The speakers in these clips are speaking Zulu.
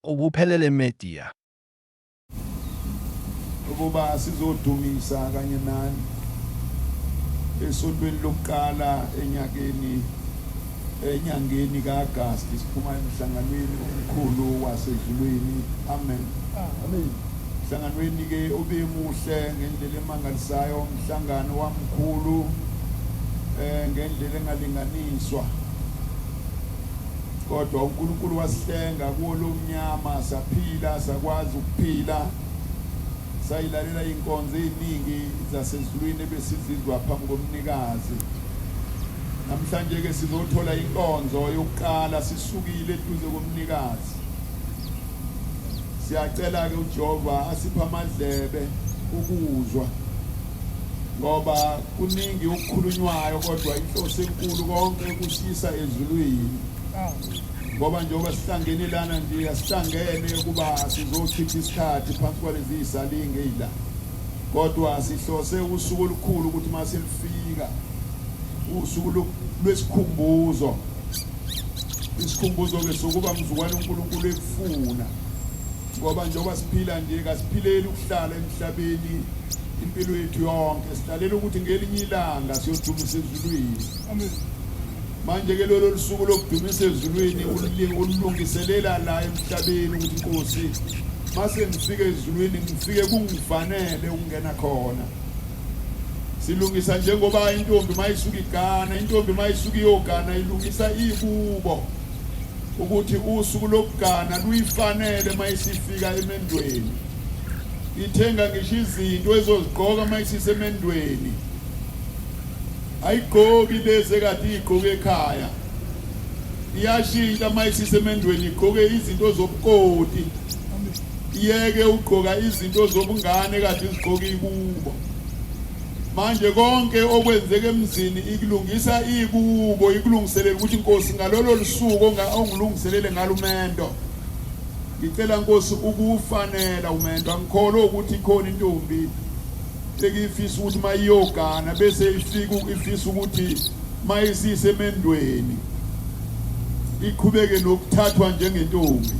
ubuphelele media. Ukuba sizodumisa kanye nani esontweni lokuqala enyangeni kaAgasti siphuma emhlanganweni omkhulu wasedlulweni. Amen. Amen. Mhlanganweni ke obemuhle ngendlela emangalisayo, umhlangano wamkhulu ngendlela engalinganiswa. Kodwa uNkulunkulu wasihlenga kuwo lomnyama saphila, sakwazi ukuphila. Sayilalela inkonzo eziningi zasezulwini besizizwa phambi komnikazi. Namhlanje ke sizothola inkonzo yokuqala sisukile eduze komnikazi. Siyacela ke uJehova asiphe amadlebe ukuzwa, ngoba kuningi ukukhulunywayo kodwa inhloso enkulu konke kusisa ezulwini. Ngoba njengoba sihlangene lana nje asihlangene kuba sizochitha isikhathi phansi kwalezi izalinge ezila, kodwa sihlose usuku olukhulu ukuthi maselifika usuku lwesikhumbuzo. Isikhumbuzo ke sokuba mzukwane uNkulunkulu ekufuna, ngoba njengoba siphila nje kasiphileli ukuhlala emhlabeni impilo yethu yonke, sihlalela ukuthi ngelinye ilanga siyodumisa ezulwini. Amen. Manje ke lolo suku lokudumisa ezulwini ulungiselela la emhlabeni ukuthi Nkosi mase ngifike ezulwini ngifike kungifanele ukungena khona. Silungisa njengoba intombi mayisuka igana, intombi mayisuka iyogana ilungisa ikubo ukuthi usuku lokugana luyifanele mayisifika emendweni. Ithenga ngisho izinto ezozigqoka mayisisemendweni, ayigqoki lezi kade igqoke ekhaya. Iyashintsha mayisisemendweni igqoke izinto zobukoti, iyeke ugqoka izinto zobungane kade izigqoka ikubo. Manje konke okwenzeke emzini ikulungisa ikubo, ikulungiselela ukuthi Nkosi ngalolo lusuku ongilungiselele ngalumendo, ngicela Nkosi ukufanela umendo. Angikholwa ukuthi ikhona intombi ekifisa ukuthi mayiyogana bese ifisa ukuthi mayisisemendweni iqhubeke nokuthathwa njengentombi.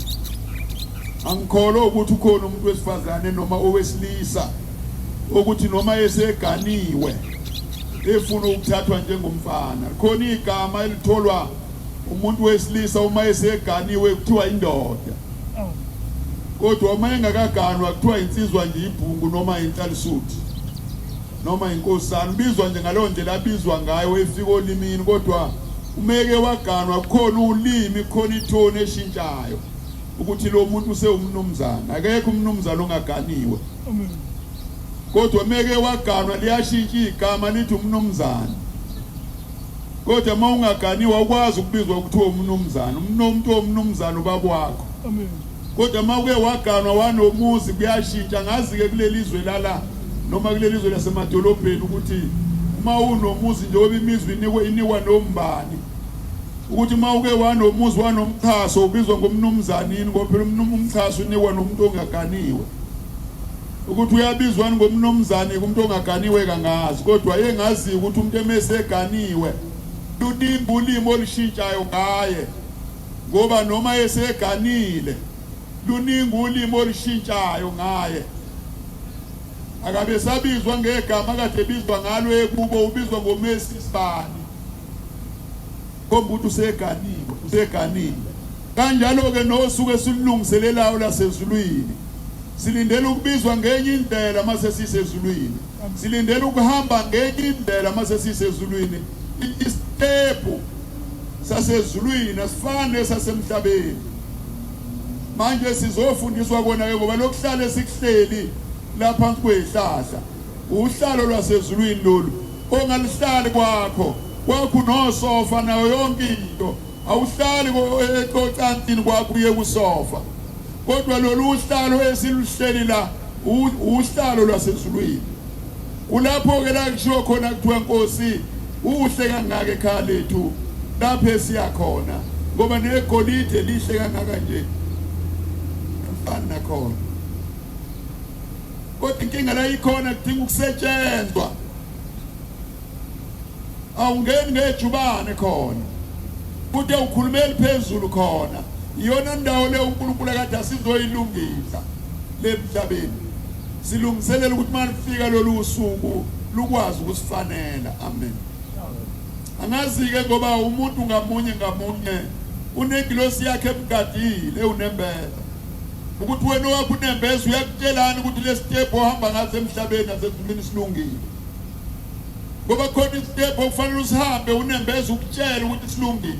Angikholwa ukuthi ukhona umuntu wesifazane noma owesilisa ukuthi noma eseganiwe efuna ukuthathwa njengomfana. Khona igama elitholwa umuntu wesilisa uma eseganiwe kuthiwa indoda, kodwa uma engakaganwa kuthiwa insizwa nje ibhungu noma intalisuthi noma inkosana. Ubizwa nje ngalowo ndlela abizwa ngayo efika olimini, kodwa umeke waganwa khona ulimi, khona ithoni eshintshayo ukuthi lo muntu usewumnumzana. Akekho umnumzana ongaganiwe. Kodwa umeke waganwa liyashintsha igama lithi umnumzana. Kodwa uma ungaganiwa ukwazi ukubizwa ukuthiwa umnumzana. Umuntu omnumzana ubaba wakho. Kodwa uma uke waganwa wanomuzi kuyashintsha. Ngazi ke kuleli izwe lala noma kuleli izwe lasemadolobheni ukuthi uma unomuzi njengoba imizwe inikwa nombani, ukuthi uma uke wanomuzi wanomkhaso ubizwa ngomnumzanini, ngoba phela umkhaso unikwa nomuntu ongaganiwe. Ukuthi uyabizwa ngomnumzane kumuntu ongaganiwe kangazi, kodwa yengazi ukuthi umuntu emeseganiwe luningi ulimi olushintshayo ngaye, ngoba noma eseganile luningi ulimi olushintshayo ngaye. Akabe sabizwa ngegama kade bizwa ngalo ekubo, ubizwa ngomesisibani, komba ukuthi useganile. Kanjalo ke nosuku esilungiselelayo lasezulwini silindele ukubizwa ngenye indlela mase sisezulwini, silindele ukuhamba ngenye indlela mase sisezulwini. Istepu sasezulwini asifane nesasemhlabeni. Manje sizofundiswa kona ke ngoba lokuhlala sikuhleli lapha kwezihlahla uhlalo lwasezulwini lolu ongalihlali kwakho nosofa nayo yonke into. Awuhlali eqoqantini kwakho uye kusofa, kodwa lolu uhlalo esiluhleli la uhlalo lwasezulwini. Kulapho ke la kushiwo khona kuthiwa Nkosi uhle kangaka ekhaya lethu lapho esiya khona, ngoba negolide lihle kangaka nje mfana khona. Kodwa inkinga la ikhona kudinga ukusetshenzwa. Awungeni ngejubane khona, kude ukhulumeli phezulu khona. iyona ndawo le uNkulunkulu akade asizoyilungisa lemhlabeni. Silungiselela ukuthi malifika lolu usuku lukwazi ukusifanela. Amen. Angazi ke ngoba umuntu ngamunye unengilosi yakhe emgadile unembeza. Ukuthi wena wakho unembeza uyakutshelana ukuthi le step ohamba ngazo emhlabeni nasezulwini silungile. Ngoba khona istep okufanele usihambe unembeza ukutshela ukuthi silungile.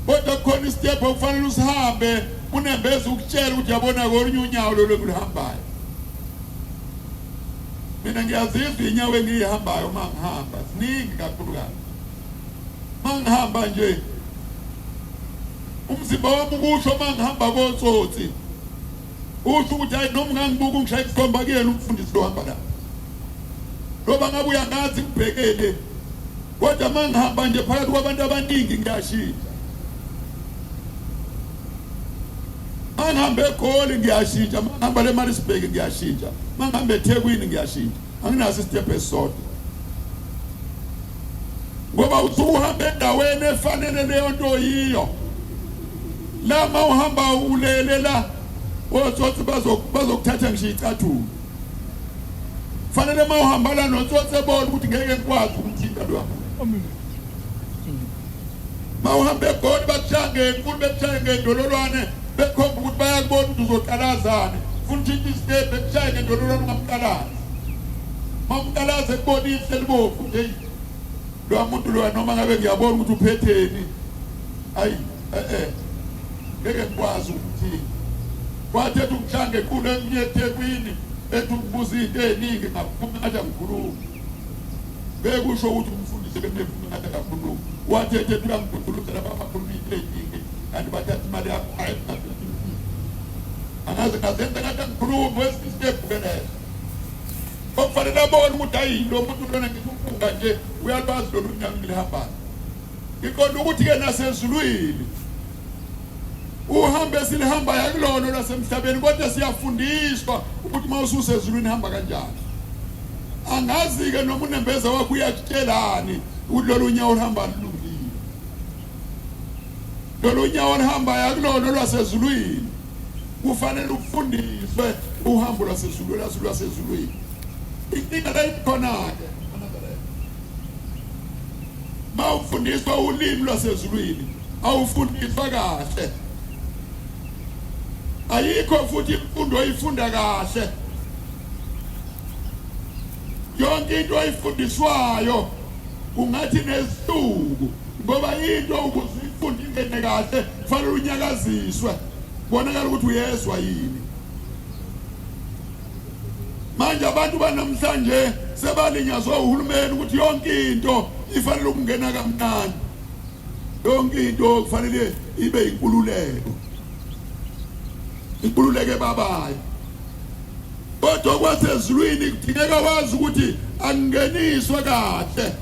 Kodwa khona istep okufanele usihambe unembeza ukutshela ukuthi yabona kolunye unyawo lo lokuhambayo. Mina ngiyazizwa inyawo engihambayo mangihamba siningi kakhulu kabi. Mangihamba nje umzimba wami ukusho mangihamba kotsotsi. Usho ukuthi hayi noma ngangibuka ngishaya ikhomba kuyena umfundisi lo hamba la. Ngoba ngabe uyangazi ngibhekele. Kodwa mangihamba nje phakathi kwabantu abaningi ngiyashintsha. Mangihambe eGoli ngiyashintsha, mangihamba le Maritzburg ngiyashintsha, mangihambe eThekwini ngiyashintsha. Anginaso istep esisodwa. Ngoba usuhamba endaweni efanele leyo nto yiyo. Lama uhamba ulele la otsotsi bazokuthatha ngisho icathulo. Fanele mawuhamba la notsotsi ebona ukuthi ngeke ngikwazi ukuthinta lo. Mawuhambe eGoli bakushange enkulu bekushange ngendololwane bekhomba ukuthi bayakubona ukuthi uzoqalazana. Funa ukuthi istep bekushange ngendololwane ungamqalazi. Mawumqalaze ekubonise libovu nje. Lo muntu lo noma ngabe ngiyabona ukuthi uphetheni. Hayi ngeke ngikwazi ukuthi kwathi ukushange enkulu eThekwini ethi ukubuza into eziningi ngaphuma ngathi ngikhuluma. Bekusho ukuthi umfundisi benephuma ngathi akakhuluma. Wathi ethi uyangikhuluma lapha abakhuluma into eziningi kanti bathatha imali yakho angaze ngazenza ngathi ngikhuluma wesistep kuleyo. Okufanele abone ukuthi hayi lo muntu lona ngikufunga nje uyalwazi lo nyanga ngilihambayo. Ngiqonda ukuthi ke nasezulwini uhambe silihamba yakulona lasemhlabeni kodwa siyafundiswa ukuthi mawususe ezulwini hamba kanjani. Angazi ke noma unembeza wakho uyakutshelani ukuthi lolu nyawo uhamba lulungile. Lolu nyawo uhamba yakulona lwasezulwini kufanele ufundiswe uhambo lwasezulwini. Inkinga la ikhona-ke mawufundiswa ulimi lwasezulwini awufundiswa kahle. Ayikho futhi imfundo oyifunda kahle. Yonke into oyifundiswayo ungathi nesihluku ngoba into ukuze uyifunde ingene kahle kufanele unyakaziswe kubonakala ukuthi uyezwa yini. Manje abantu banamhlanje sebalinyazwa uhulumeni ukuthi yonke into ifanele ukungena kamnandi. Yonke into kufanele ibe inkululeko. Inkululeko babayo. Kodwa kwasezulwini kudingeka wazi ukuthi angeniswe kahle.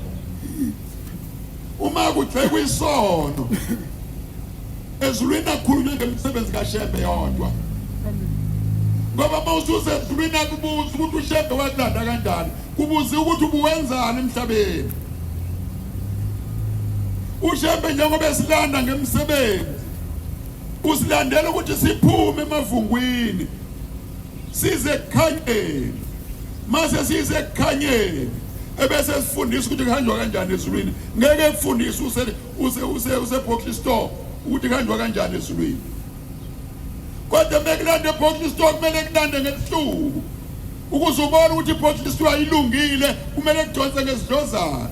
Uma kugcekwa isono ezulwini akhulunywe ngemisebenzi kaShembe yodwa. Ngoba mawusuze ezulwini akubuza ukuthi uShembe wakulanda kanjani, kubuza ukuthi ubuwenzani emhlabeni. uShembe njengoba esilanda ngemsebenzi usilandela ukuthi siphume emavungwini size ekhanyeni. Mase size ekhanyeni ebese sifundisa ukuthi kuhanjwa kanjani ezulwini. Ngeke kufundise use box store ukuthi kuhanjwa kanjani ezulwini. Kodwa mekulanda box store kumele kulande ngesihluku ukuze ubone ukuthi box store ayilungile kumele kudonse ngesidlozana.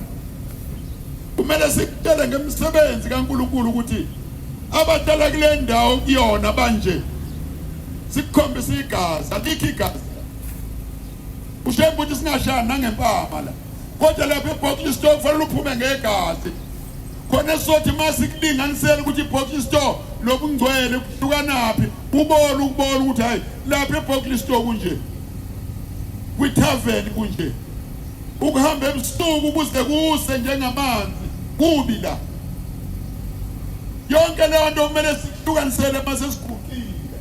Kumele sikutele ngemsebenzi kaNkulunkulu ukuthi abadala kule ndawo kuyona manje sikukhombisa igazi alikho igazi. UShembe uthi singashani nangempama la kodwa lapha eBox Store kufanele uphume ngegazi khona sothi masikulinganisela ukuthi iBox Store lobungcwele kuhlukanaphi ubone ukuthi hayi lapha eBox Store kunje kwitavern kunje ukuhamba ebusuku kuze kuse njengamanzi kubi la. Yonke leyo nto kumele sihlukanisele mase sigugile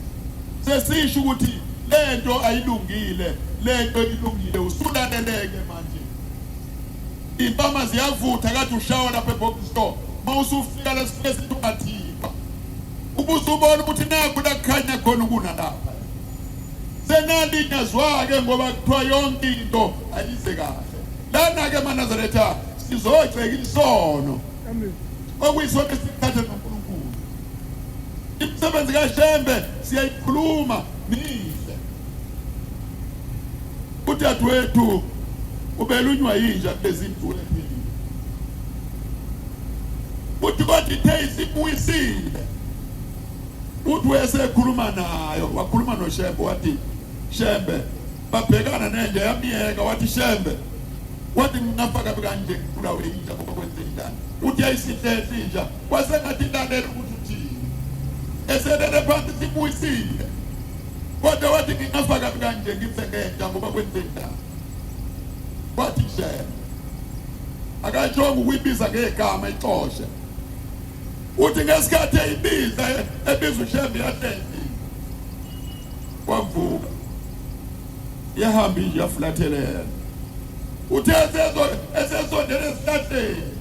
sesisho ukuthi lento ayilungile lento ilungile usulaleleke manje. Impama ziyavutha kade ushawa lapha eBox Store mawusufika lesifike ungathipha ubusubona ukuthi nakho lakhanya khona ukuna lapha senalinyazwa-ke ngoba kuthiwa yonke into ayise kahle lana-ke eManazaretha sizogxeka isono okuyisono esithathe noNkulunkulu. Imisebenzi kaShembe siyayikhuluma mihle. Udadewethu ubelunywa yinja kulezi zinto ephilile. Uthi kodwa ithe isibuyisile. Uthi wayesekhuluma nayo, wakhuluma noShembe wathi Shembe babhekana nenja yamiyeka wathi Shembe wathi ngingafaka kanje kulawo inja ngoba kwenzekani. Uthi ayisihlehla inja wasengathi lalela ukuthi uthini. Eselele phansi sibuyisile. Kodwa wathi ngingafaka kanje ngimsengenja ngoba kwenzekani. Wathi Shembe akajonga ukuyibiza ngegama ixoshe. Uthi ngesikhathi ebiza uShembe yahlezi wavuka yahamba inja yafulathelela. Uthe esesondele esihlahleni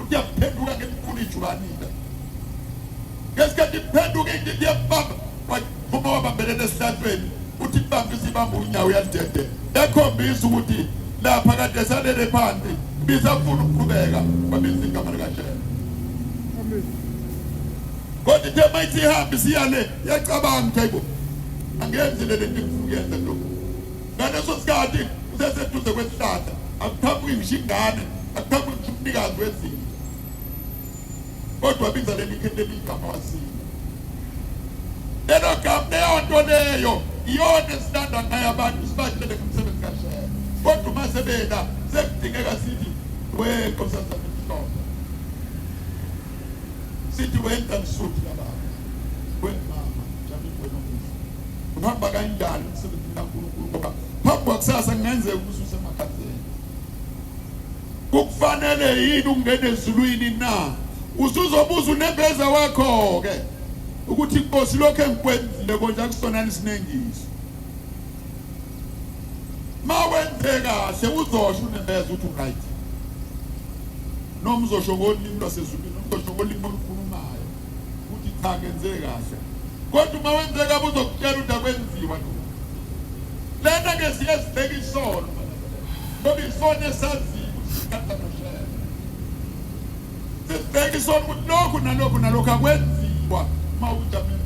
uthi yaphenduka ngemkhulu ijubanile. Ngesikhathi iphenduka into yabamba waphuma wabambelele esihlahleni uthi ibambisa ibamba unyawo yalidede yakhombisa ukuthi lapha kade salele phansi bisafuna ukuqhubeka babiza igama likaShembe. Kodwa ithe mayithi ihambe siyale yacabanga ukuthi angenzi lento ngikuyenza lokho. Ngaleso sikhathi useseduze kwesihlahla akuthabu ingishingane akuthabu umnikazi wezinto. Kodwa biza lelikhethe igama wasini. Lelo gama leyo nto leyo iyona esitanda ngayo abantu sibahlele kumsebenzi kaShembe. Kodwa mase bena sekudingeka sithi wenkosazana ehloko. Sithi wenda nsuthi labantu. Wemama jamani wenomusa. Uhamba kanjani umsebenzi kaNkulunkulu ngoba phambi kwakusasa ngenzeka ukususe emakhazeni. Kufanele yini ungene ezulwini na? Usuzobuza unembeza wakho ke ukuthi inkosi lokho engikwenzile konje akusonani sinengiso. Mawenze kahle uzosho unembeza uthi right. Noma uzosho ngolimi lwasezulwini, uzosho ngolimi olukhulumayo ukuthi cha kenze kahle. Kodwa mawenze kabi uzokutshela ukuthi akwenziwa lokho. Lena ke siyesibheka isono. Ngoba isono esaziyo isikhathi noShembe. Sibheka isono ukuthi lokhu nalokhu akwenziwa mawujameni.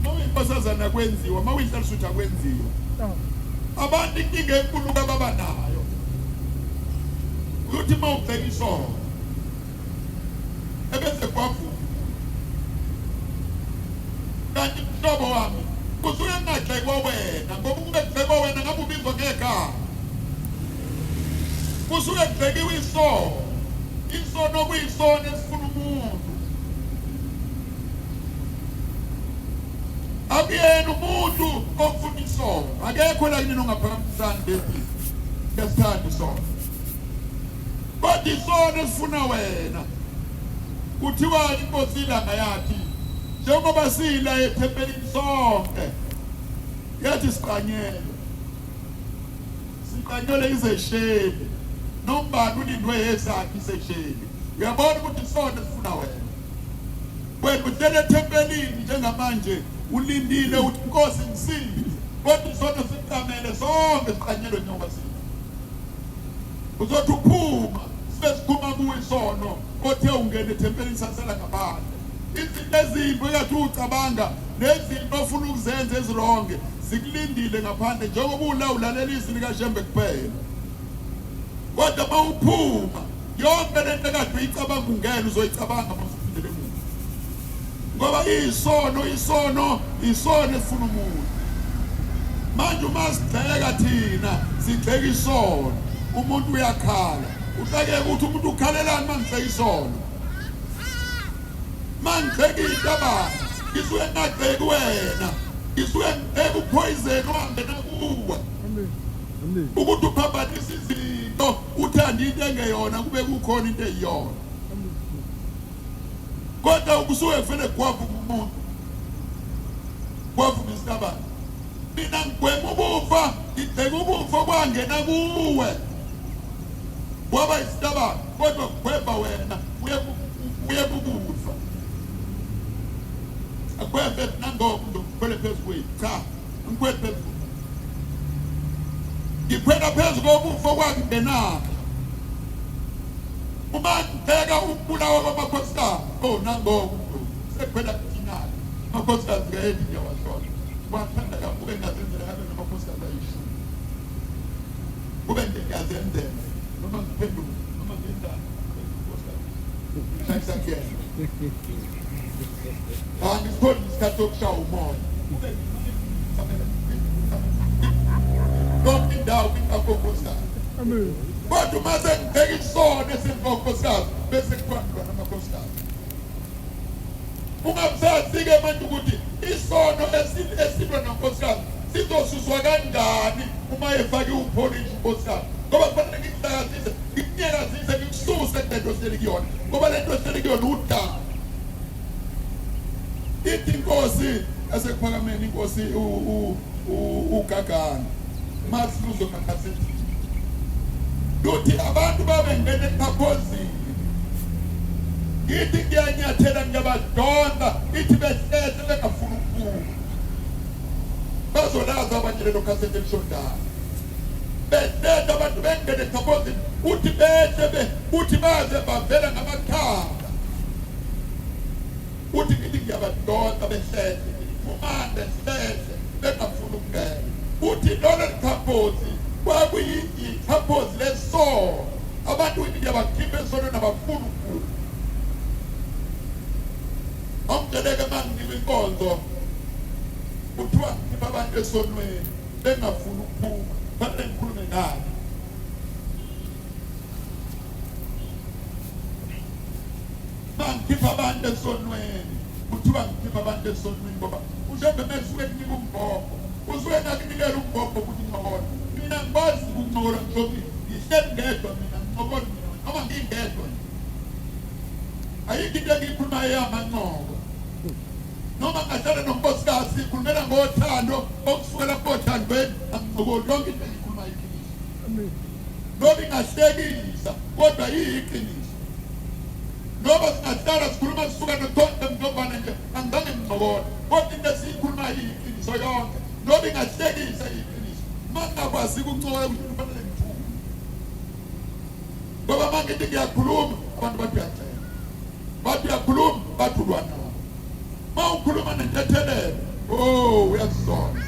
Mawuyipasazana kwenziwa, mawuyihlaliswa ukuthi akwenziwa. Abantu inkinga enkulu ababa nayo. Ukuthi mawubheka isono. Ebese kwavuka. Kanti mhlobo wami kusuke ngagxekwa wena ngoba ungagxekwa wena ngabe ubizwa ngegama. Kusuke kugxekiwe isono. Isono kuyisono esifuna umuntu. Akuyena umuntu ofuna isono. Akekho la kini ongaphakamisani bethi ngesithanda isono. Kodwa isono esifuna wena. Kuthiwa inkosi ilanga yathi njengoba sila ethempelini sonke yathi siqanyele izesheli nombani ulindwe yezakhe izesheli. Uyabona ukuthi isona sifuna wena uhlele ethempelini njengamanje ulindile uthi inkosi ngisile kodwa isona siqamele sonke siqanyelwe njengoba sila. Uzothi uphuma sibe sikhuma kuwe isono othe ungene ethempelini sasela ngaphandle. Izinto ezimbi engathi ucabanga nezinto ofuna ukuzenza ezironge zikulindile ngaphandle njengoba ulawulalela izwi likaShembe kuphela. Kodwa mawuphuma yonke lento ekade uyicabanga ungena uzoyicabanga mawusuphindele emuva. Ngoba isono esifuna umuntu. Manje uma sigxeka thina sigxeka isono umuntu uyakhala. Uhleke ukuthi umuntu ukhalelani mangigxeka isono. Mangigxeka itabana isuke ngagxeki wena isuke ekupoison wangena kuwe. Ukuthi uphambanisa izinto uthanda into engeyona kube kukhona into eyiyona. Kodwa ukusuke kufanele kwavuka umuntu. Kwavuka isitabana. Mina ngigwema ukufa, ngigxeka ukufa kwangena kuwe. Waba isitabana kodwa kugweba wena uye kukufa. akwethe nangoku ngikhwele phezu kwethu cha ngikhwele phezu ngikhwela phezu kobufa kwangenapha uma ngibheka ukubulawa kwamakhosikazi nangoku sekhwela kinali amakhosikazi ngayedwa ngiyawashola wathanda kakhulu engazenzela kabe namakhosikazi ayishumi kube ngiyazenzela noma ngiphenduka noma ngenza Exactly. And it's good to start to show more. Don't be down with a focus. But you mustn't take it so, this is focus. Basic one, I'm a costa. Umamsa sige manduguti. Iso no esibra na costa. Sito suswaganda. Umayefagi uponi costa. Koma pata ngita sisa. Ngiyela sisa ngisusa kendo seligion. Ngoba lento seligion uta. Ithi inkosi asekuphakameni inkosi uGagana. Masiluzo makhasethi. Duthi abantu babengene eqhaphozini. Ithi ngiyanyathela ngiyabadonda. Ithi behleze bengafuna ukuphuma. Bazolaza abanye lelo khasethi elishondayo. Behleze abantu bengene eqhaphozini. Uthi behle uthi baze bavela ngamakhanda. Uthi ngithi ngiyabadonda behleze. Umande behleze bengafuna ukungena. Uthi lolo liqhaphozi kwakuyiqhaphozi lesono. Abantu ngiyabakhipha esono nabafuna ukuphuma. Amdeleke manginika inkonzo. Kuthiwa ngipha abantu esonweni bengafuna ukuphuma. Fanele ngikhulume naye. Mangipha abantu esonweni. Kuthiwa ngipha abantu esonweni ngoba ushobe mesuke kunika umbhobho. Usuke nakunikela umbhobho ukuthi ngibona. Mina ngikwazi ukuncokola ngizobili. Ngihleli ngedwa mina ngicokole mina. Noma ngingedwa. Ayikho into engiyikhulumayo yamanqoko. Noma ngahlala nonkosikazi sikhulumela ngothando okusukela kothandweni angicokoli yonke into engiyikhulumayo iqiniso. Amen. Noma ingahlekisa kodwa yiqiniso. Noma singahlala sikhuluma sisuka nothonda mntobana nje angizange ngicokole. Kodwa into esiyikhulumayo iqiniso yonke. Noma ingahlekisa iqiniso. Mangakwazi ukuncokola ukuthi kufanele ngithume. Ngoba mangithi ngiyakhuluma abantu bathi uyacela. Bathi uyakhuluma bathi ulwa nabo. Ma ukhuluma nentethelelo uyazisona.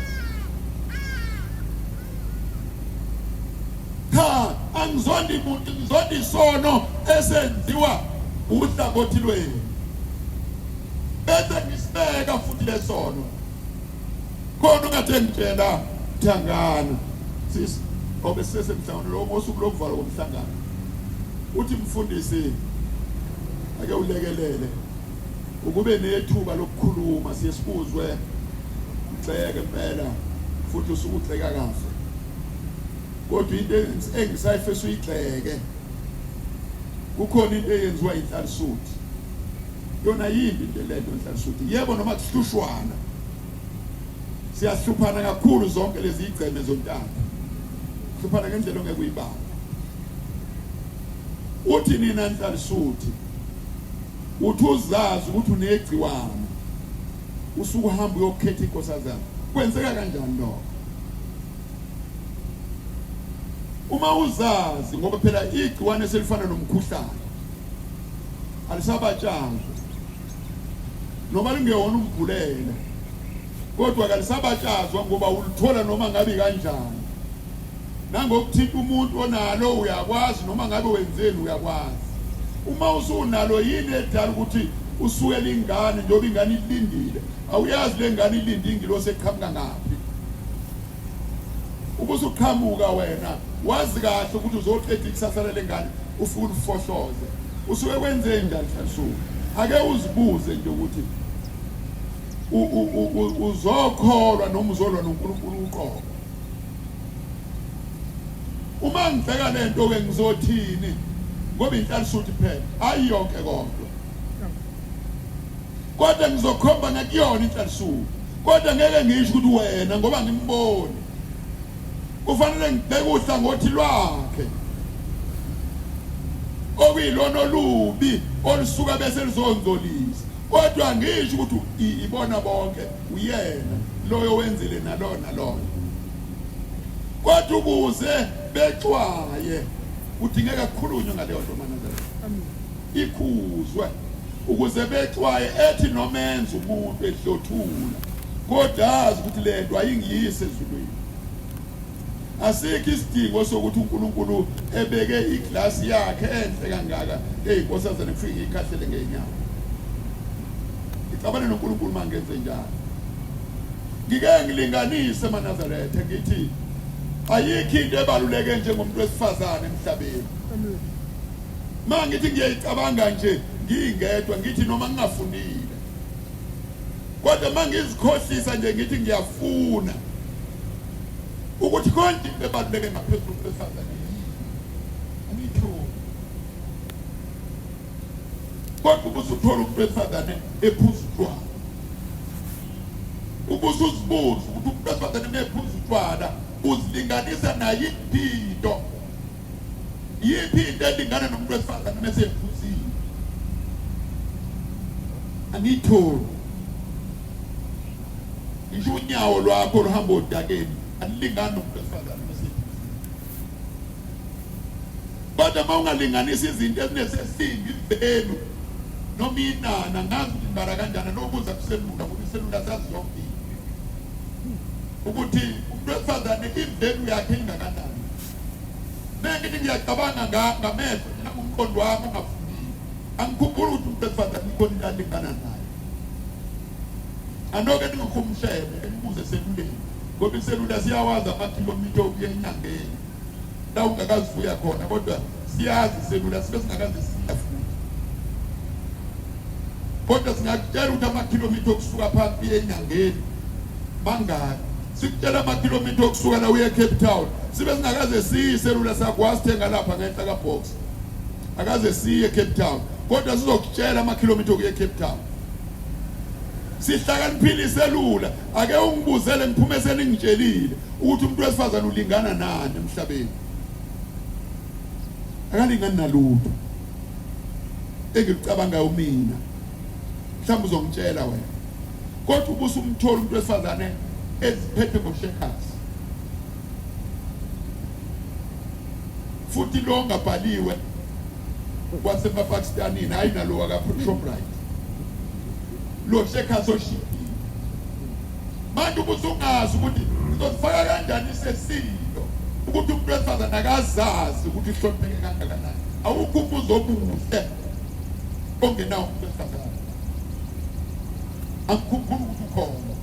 Cha angizondi muntu ngizondi isono esenziwa uhlangothi lwenu. Bese ngisibeka futhi lesono. Khona ungathe ngitshela Thangana sisi obesese mhlawumbe lo mosuku lokuvala komhlangano. Uthi mfundisi ake ulekelele ukube nethuba lokukhuluma siyesibuzwe uceke impela futhi usukuceka kahle. Kodwa into engisayifisa uyiceke kukhona into eyenziwa inhlalisuthi. Yona yimbi into lento inhlalisuthi. Yebo noma kuhlushwana. Siyahluphana kakhulu zonke lezi igceme zontanga. Hluphana ngendlela ongeke uyibamba. Uthi nina inhlalisuthi uthi uzazi ukuthi unegciwane usuku uhamba uyokhetha inkosazana kwenzeka kanjani lokho uma uzazi ngoba phela igciwane selifana nomkhuhlane alisabatshazwe noma lingewona umvulela kodwa kalisabatshazwa ngoba ulithola noma ngabe kanjani nangokuthinta umuntu onalo uyakwazi noma ngabe wenzeni uyakwazi. Uma usunalo yini edala ukuthi usuke lingane njengoba ingane ilindile awuyazi lengane ilindi ingilosi eqhamuka ngaphi. Ubusuqhamuka wena wazi kahle ukuthi uzoqeda ikusasa lengane ufuna ufohloze usuke kwenze njani hlalisuku. Ake uzibuze nje ukuthi uzokholwa noma uzolwa noNkulunkulu uqobo. Uma ngibheka lento ke ngizothini ngoba inhlalisuthi phela hayi yonke kodwa. Kodwa ngizokhomba ngakuyona inhlalisuthi. Kodwa ngeke ngisho ukuthi wena ngoba ngimboni. Kufanele ngibheke uhlangothi lwakhe. Okuyilona olubi olusuka bese lizongcolisa. kodwa ngisho ukuthi ibona bonke uyena loyo wenzile nalo kodwa ukuze bexwaye kudingeka kukhulunywe ngaleyo nto manazela ikhuzwe ukuze bexwaye ethi nomenza umuntu ehlothula kodwa azi ukuthi le nto ayingiyise ezulwini. Asikho isidingo sokuthi uNkulunkulu ebeke iglasi yakhe enhle kangaka eyinkosazana kufike ikhahlele ngeenyawo. Ixabane noNkulunkulu mangenze njalo. Ngike ngilinganise eManazaretha ngithi ayikho into ebaluleke njengomuntu wesifazane emhlabeni. Mangithi ngiyayicabanga nje ngingedwa ngithi noma ngingafundile. Kodwa mangizikhohlisa nje ngithi ngiyafuna ukuthi konke into ebaluleke ngaphezulu kwesifazane angitho. Kodwa ubusuthola umuntu wesifazane ephuza utshwala. Ubusuzibuza ukuthi umuntu wesifazane ephuza utshwala uzilinganisa naye impilo. Yiphi into elingana nomuntu wesifazane mase ephuzile? Angitho. Ngisho unyawo lwakho luhamba odakeni alilingani nomuntu wesifazane mase ephuzile. Kodwa uma ungalinganisa izinto ezinesesingi imvelo noma inana ngazi ukuthi ngibara kanjani nokubuza kuselula ngoba iselula sazi yonke ukuthi umuntu wesifazane imvelo yakhe ingakanani. Ngithi ngiyacabanga ngamehlo nangumqondo wami ongafundile angikhumbula ukuthi umuntu wesifazane ikhona into alingana nayo. Anoke ningikhumshele ngibuze eseluleni ngoba iselula siyawazi amakhilomitha okuya enyangeni la ungakazivuya khona kodwa siyazi iselula sibe singakazi siya futhi. Kodwa singakutshela ukuthi amakhilomitha okusuka phansi enyangeni mangaki. Sikutshela amakhilomitha okusuka la uye eCape Town sibe singakaze siye iselula sakho wasithenga lapha ngenhla kaBox akaze siye eCape Town kodwa sizokutshela amakhilomitha okuye eCape Town. Sihlakaniphile iselula ake ungibuzele ngiphume seningitshelile ukuthi umuntu wesifazane ulingana nani emhlabeni. Akalingani nalutho engicabanga umina mhlawumbe uzongitshela wena. Kodwa ubusumthola umuntu wesifazane eziphethe ngoshekhazi futhi lo ngabhaliwe wasemaPakistanini hayi nalo wakaShoprite lo shekhazi oshiphi. Manje ubusungazi ukuthi uzofaka kanjani isesilo ukuthi umuntu wesifazane akazazi ukuthi ihlonipheke kangakanani. Awukho umbuzo omuhle ongenawo umuntu wesifazane. Akukhumbula ukuthi ukhona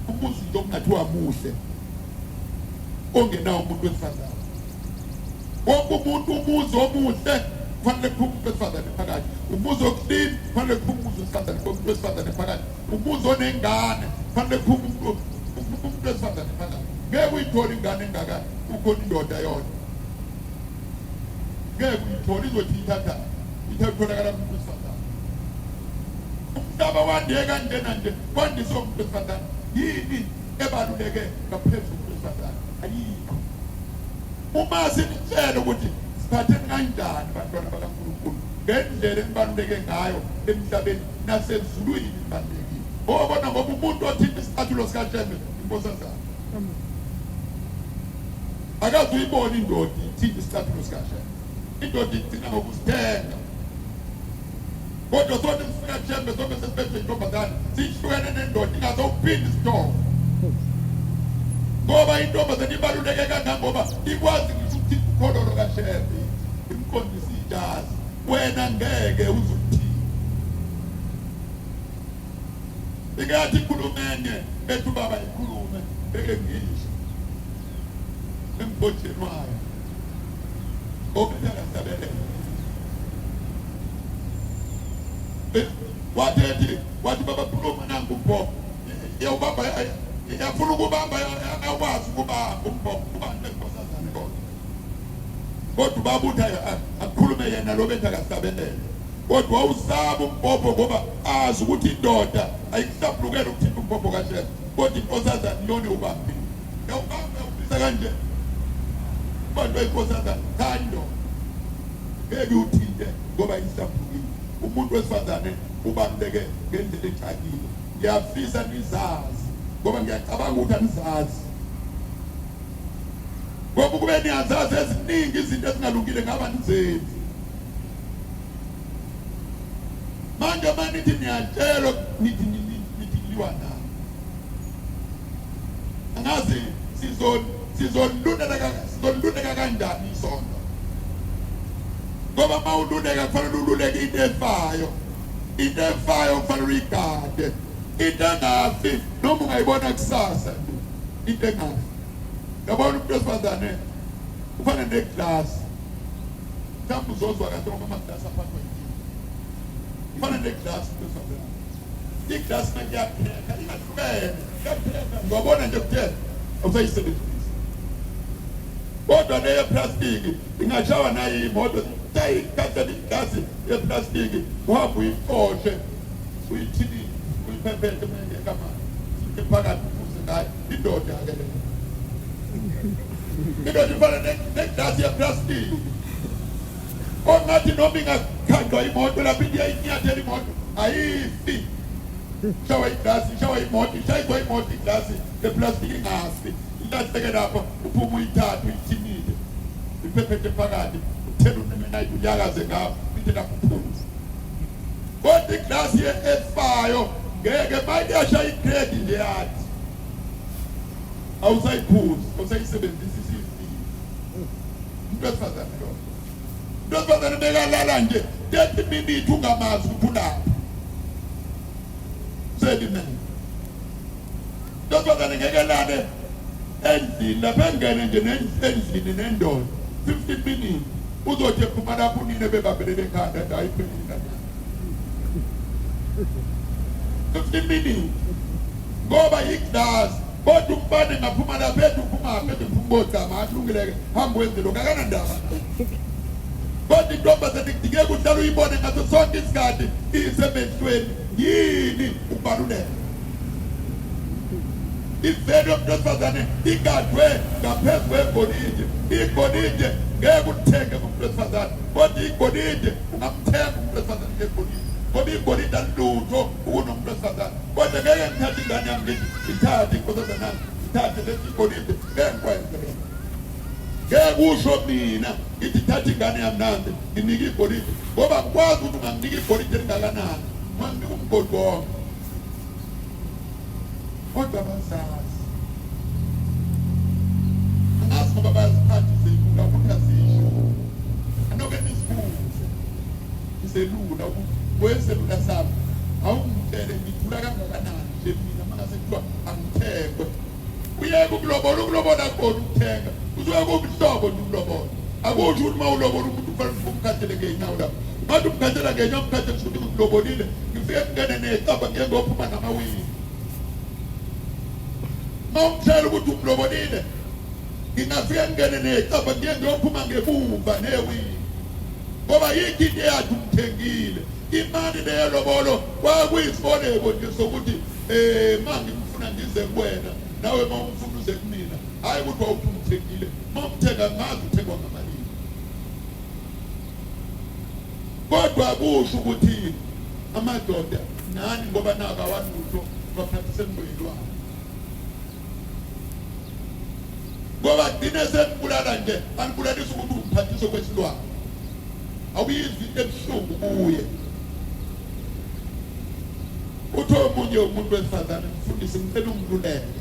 umuzi nje okungathiwa muhle ongenawo umuntu wesifazane. Wonke umuntu umuzi omuhle kufanele kuphume umuntu wesifazane phakathi. Umuzi okulini kufanele kuphume umuntu wesifazane phakathi. Umuzi onengane kufanele kuphume umuntu wesifazane phakathi. Ngeke uyithole ingane engaka ukhona indoda yona. Ngeke uyithole izothi ithatha ithatholakala umuntu wesifazane. Umhlaba wande kanjena nje kwandisa umuntu wesifazane. Yini ebaluleke ngaphezulu kwesifazane? Ayikho. Uma sinitshela ukuthi siphatheni kanjani bantwana bakaNkulunkulu ngendlela enibaluleke ngayo emhlabeni nasezulwini ibalulekile. Obona ngoba umuntu othinta isicathulo sikaJembe inkosazana. Akaze uyibone indoda ithinta isicathulo sikaJembe. Indoda igcina ngokusithenga. Kodwa sonke sifika Jembe sonke sesiphethe intombazane sihlukene nendoda ingazophinda isithobo. Ngoba intombazane ibaluleke kangaka ngoba ikwazi ukuthi ukhololo kaJembe imqondisa ijazi wena ngeke uzuthi. Ingathi ikhulumene bethu baba ikhulume beke ngisho embotsheni wayo obethaka sabele wathi baba khuluma nangu umbhobho yawubamba yafuna ukubamba akwazi ukubamba umbhobho ubambe inkosazane kodwa babutha akukhulume yena lo bethu akasabelele kodwa wawusaba umbhobho ngoba azi ukuthi indoda ayikuhlaphulukela ukuthinta umbhobho kaJesu kodwa inkosazane yona ubambile yawubamba ubisa kanje bantu beyinkosazane thando ngeke uthinte ngoba ihlaphulukile umuntu wesifazane ubaluleke ngendlela ecacile. Ngiyafisa nizazi ngoba ngiyacabanga ukuthi anizazi. Ngoba kube niyazazi eziningi izinto ezingalungile ngaba nizenzi. Manje manithi niyatshelwa nithi liwa nami. Angazi sizoluneka kanjani isonto. Ngoba mawuluneka kufanele ululeke into efayo. Into efayo kufanele uyigade. Into engafi noma ungayibona kusasa. Into engafi. Yabona umuntu wesifazane kufanele neglasi. Mhlawumbe uzozwa kahle ngoba amaglasi aphathwa yini. Kufanele neglasi umuntu wesifazane. Iglasi nakuyapheka ingahlukene. Kuyapheka ngiyabona nje kuphela awusayisebenzisa. Kodwa leyo plastiki ingashawa nayo imoto. Tayikhatha iglasi yeplastiki uhamba uyixoshe uyithini uyiphephethe ekamani ephakathi ufuze ngayo indoda ke le indoda ifana neglasi yeplastiki ongathi noma ingakhandwa imoto lapho iyayinyathela imoto ayifi shawa iglasi shawa imoto ishaywa imoto iglasi yeplastiki ingafi ilahleke lapha uphuma uyithatha uyithinile iphephethe phakathi uthela unemenayi uyakaze ngawo into lapho uphuza kodwa iglasi efayo ngeke manje ashaya igrade nje yathi awusayiphuzi awusayisebenzisa isifini into esifazane lo into esifazane bekalala nje 30 minutes ungamazi ukuthi ulapha sedimene into esifazane ngeke lale endlini lapha engene nje endlini nendoda 15 minutes uzothi ephuma lapho unine bebambelele ekhanda ayiphelile 15 minutes ngoba iglasi kodwa umfane ngaphuma lapha ethi uphuma aphethe uphumbodzama ahlungileke hamba wenze lokho akana ndaba kodwa intombazane kudingeka uhlala uyibone ngaso sonke isikhathi isebenzweni yini ukubaluleka ivele yomuntu wesifazane igadwe ngaphezu kwegolide igolide ngeke uthenge umuntu wesifazane kodwa igolide ungamthenga umuntu wesifazane ngegolide ngoba igolide alutho ukunomuntu wesifazane kodwa ngeke ngithathe ingane yami ngithi ithathe inkosazana yami ithathe lesi igolide ngeke ngikwenze ngeke usho mina ngithi thatha ingane yami nansi nginike igolide ngoba ngikwazi ukuthi unganginika igolide elingakanani manginika umgodi wonke kodwa bazazi angazi ngoba bayaziphatha izelula ukuthi azisho anoke nisibuze izelula kweselula sami awungitshele ngithula kangakanani nje mina mangase kuthiwa angithengwe uyeke ukulobola khona ukuthenga uzoya kubuhlobo nje ukulobola akusho ukuthi mawulobola umuntu kufanele umkhathele ngeenyawo lapho ngathi umkhathela ngeenyawo umkhathele ukuthi ngilobolile ngifike ngene necaba ngiyengophuma namawili mawumtshela ukuthi umlobolile ngingafike ngene necaba ngiyengophuma ngebumba newili ngoba yikho into eyathi umthengile imali leyo lobolo kwakuyisiboleko nje sokuthi mangimfuna ngize kuwena nawe mawumfuna uze kumina hayi ukuthi wawuthengile mawumthenga ngazi uthengwa ngamalini kodwa kusho ukuthi amadoda nani ngoba naka wanutho baphathise ngiyilwana ngoba dine senibulala nje anibulalisa ukuthi umphathiso kwesilwana awuyizwi into ebuhlungu kuye uthi omunye umuntu wesifazane mfundisi ngicela ungiluleke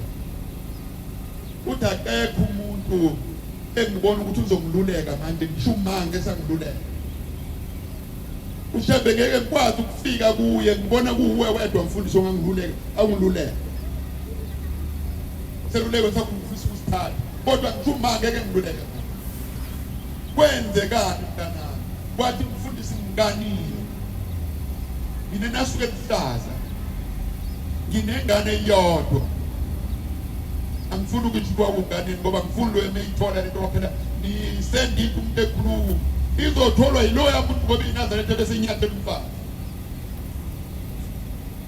uthi akekho umuntu engibona ukuthi uzongiluleka manje ngisho umange esangiluleka ushebe ngeke ngikwazi ukufika kuye ngibona kuwe wedwa mfundisi ongangiluleka awungiluleke seluleko sakho ngifisa ukusithatha kodwa ngisho umange ngeke ngiluleke kwenzekani mntanami kwathi mfundisi ngikanile ngine nasuke kuhlaza nginengane yodwa angifuni ukuthi kwakungane ngoba ngifuna lo emeyithola lento phela nisendiphi umuntu ekhuluma izotholwa yiloya muntu ngoba iNazaretha bese inyathela umfana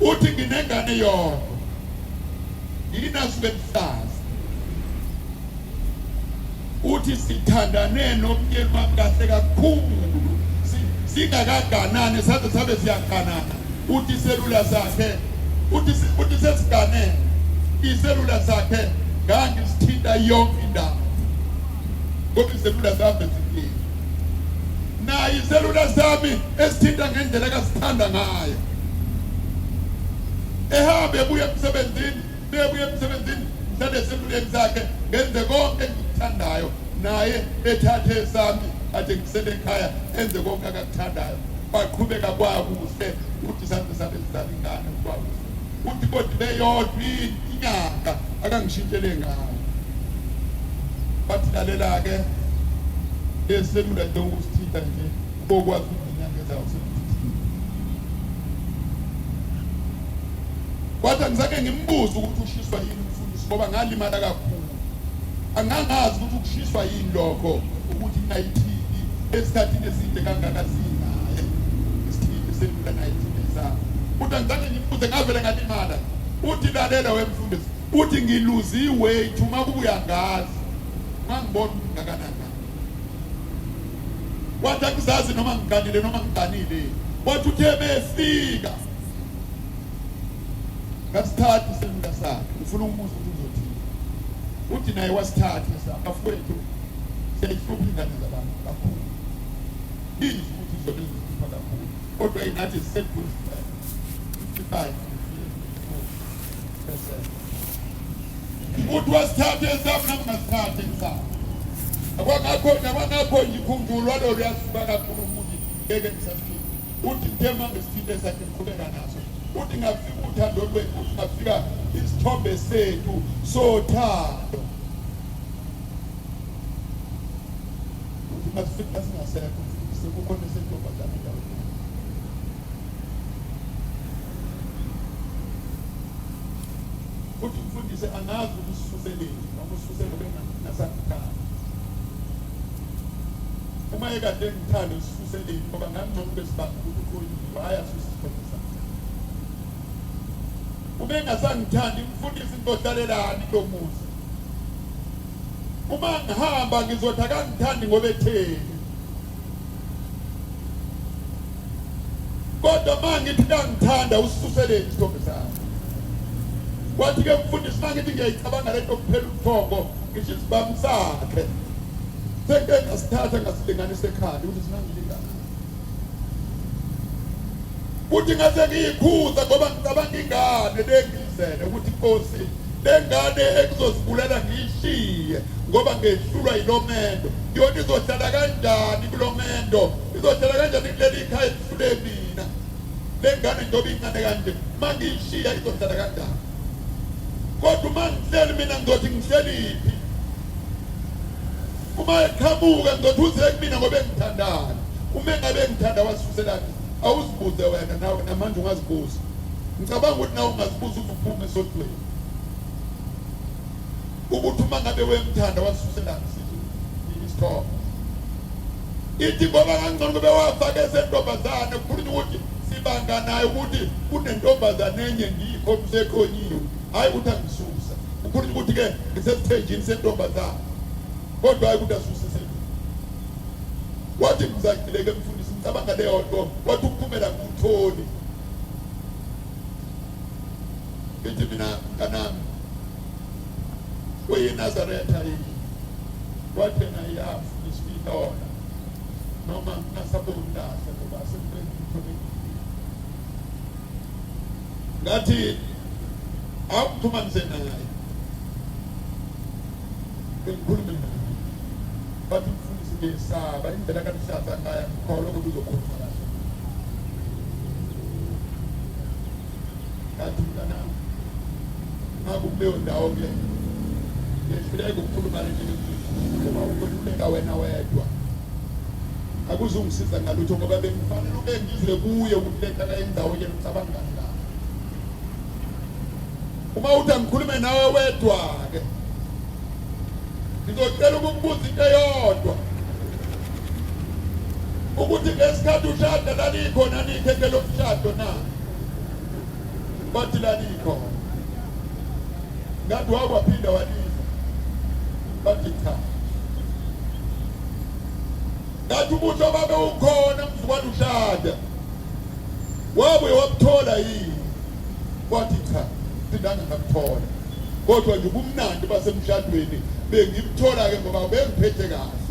uthi nginengane yodwa inasuke kuhlaza uthi sithandane nomyeni wami kahle kakhulu singakaganane sabe siyaganana uthi iselula sakhe uthi sesiganele iselula sakhe kanti sithinta yonke indawo ngoba iselula zami zikile nayo iselula sami esithinta ngendlela kasithanda ngayo ehambe ebuye emsebenzini bebuye emsebenzini mhlawumbe eseluleni sakhe ngenze konke engikuthandayo naye ethathe sami athi ngisele ekhaya enze konke akakuthandayo baqhubeka kwakuhle uthi sami sabe sizalingana kwakuhle uthi kodwa beyodwa inyanga akangishintshele ngayo bathi lalela ke eselula nje ukusithinta nje bokwazi inyanga ezayo kwathi ngizake ngimbuza ukuthi ushiswa yini umfundisi ngoba ngalimala kakhulu angangazi ukuthi ukushiswa yini lokho ukuthi ngayithini esikhathini eside kangaka sinaye isithini selula nayithini esakho uthi ngizake ngimbuze ngavele ngalimala uthi lalela wemfundisi uthi ngiluziwe ithuma kubuya ngazi ngangibona ngakanani wathi akuzazi noma ngiganile noma ngiganile wathi uthe befika ngasithatha iselula sakhe ufuna umuzi ukuthi uzothini uthi naye wasithatha afowethu siyayifuna ingane zabantu kakhulu izwi ukuthi izolizipha kakhulu kodwa inathi sethu 55 uthi wasithatha esapho nangasithatha esapho akwangakho nje ikhumbulwa lo liyasuka kakhulu ukuthi ngeke ngisafike uthi ntema ngesithile sakhe ngiqhubeka naso uthi ngafika uthando lwethu ngafika isithombe sethu sothando uthi ngafika singasekho sekukhona sentombazane ndawo uthi mfundise angazi ukususeleni noma ususele bengasakhaya uma ekade ngithanda ususeleni ngoba ngangcono besibanga ukuthi kuyini haya susithombe ube ngasangithandi umfundisi ngidodlalelani lo muzi uma ngihamba ngizothi akangithandi ngoba etheni kodwa mangithi ngangithanda ususeleni isithombe sami kwathi ke mfundisi mangithi ngiyayicabanga lento kuphela uthongo ngisho isibami sakhe seke ngasithatha ngasilinganisa ekhaya ukuthi sinangilingana uthi ngase ngiyikhuza ngoba ngicabanga ingane lengizele ukuthi inkosi lengane ekuzosibulela ngiyishiye ngoba ngehlulwa yilomendo yona izohlala kanjani kulomendo izohlala kanjani kuleli ikhaya ehlule mina lengane njengoba incane kanje mangiyishiya izohlala kanjani kodwa uma ngihleli mina ngizothi ngihleliphi uma eqhamuka ngizothi uze kumina ngoba engithandana uma engabe ngithanda wasuselani awuzibuze wena nawe namanje ungazibuza ngicabanga ukuthi nawe ungazibuza uzuphume esodweni ukuthi uma ngabe wemthanda wasuselani isithombe ithi ngoba kangcono kube wafaka esentombazane kukhulunywa ukuthi sibanga naye ukuthi kunentombazane enye ngikho msekhonyiwe hayi ukuthi angisusa ukhulunywa ukuthi ke ngisesithenjini sentombazane kodwa hayi ukuthi asuse sentombi wathi ngizakileke mfundisi ngicabanga leyo nto wathi ukuphumela ngutholi ithi mina mntanami kweyeNazaretha yini wathi yena yafundisa ilona noma ngingasaboni kahle ngoba sengithole ngathi awuxhumanise naye ngikhulume naye bathi mfundisi ngesaba indlela kaNhlanhla ngaya ngikholwa ukuthi uzokhuluma kahle ngathi mntanami ngakuleyo ndawo ke ngihluleka ukukhuluma nje ngoba ukhululeka wena wedwa akuzungisiza ngalutho ngoba bengifanele ube ngizwe kuye ukuthi leqala indawo yena ngicabanga ngani uma uthi ngikhulume nawe wedwa ke ngizocela ukukubuza into eyodwa ukuthi ngesikhathi ushada lalikhona nikheke lo mshado na bathi lalikhona ngathi wakwaphinda waliza bathi cha ngathi ubuso babe ukhona mzukwane ushada wabuye wabuthola yini? Wathi cha, sidanga ngakuthola. Kodwa nje kumnandi basemshadweni bengimthola ke ngoba bengiphethe kahle.